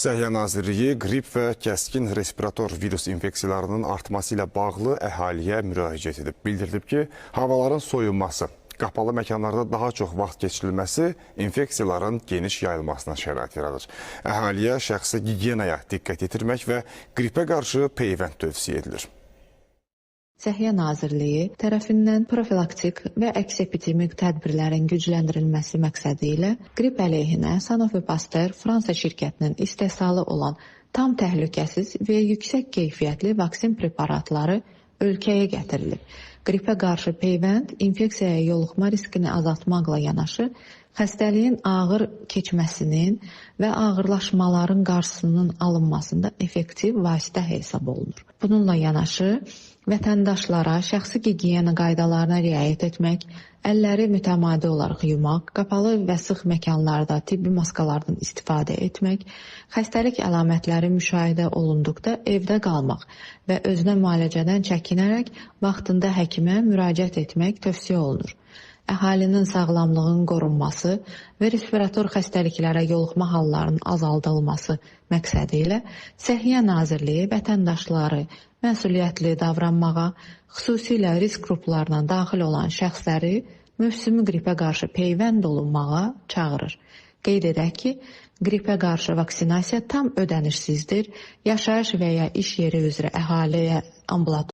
Səhiyyə Nazirliyi qrip və kəskin respirator virus infeksiyalarının artması ilə bağlı əhaliyə müraciət edib. Bildirilib ki, havaların soyunması, qapalı məkanlarda daha çox vaxt keçirilməsi infeksiyaların geniş yayılmasına şərait yaradır. Əhaliyə şəxsi gigiyenaya diqqət yetirmək və qripə qarşı peyvənd tövsiyə edilir. Səhiyyə Nazirliyi tərəfindən profilaktik və əks-epidemik tədbirlərin gücləndirilməsi məqsədi ilə qrip əleyhinə Sanofi Pasteur Fransa şirkətinin istehsalı olan tam təhlükəsiz və yüksək keyfiyyətli vaksin preparatları ölkəyə gətirilib. Qripə qarşı peyvənd infeksiyaya yoluxma riskini azaltmaqla yanaşı, xəstəliyin ağır keçməsinin və ağırlaşmaların qarşısının alınmasında effektiv vasitə hesab olunur. Bununla yanaşı, vətəndaşlara şəxsi gigiyena qaydalarına riayət etmək, əlləri mütəmadi olaraq yumaq, qapalı və sıx məkanlarda tibbi maskalardan istifadə etmək, xəstəlik əlamətləri müşahidə olunduqda evdə qalmaq və özünə müalicədən çəkinərək vaxtında həkimə müraciət etmək tövsiyə olunur. Əhalinin sağlamlığının qorunması və respirator xəstəliklərə yoluxma hallarının azaldılması məqsədi ilə Səhiyyə Nazirliyi vətəndaşları məsuliyyətli davranmağa, xüsusilə risk qruplarına daxil olan şəxsləri mövsümi qripə qarşı peyvənd olunmağa çağırır. Qeyd edək ki, qripə qarşı vaksinasiya tam ödənişsizdir. Yaşayış və ya iş yeri üzrə əhaliyə ambulator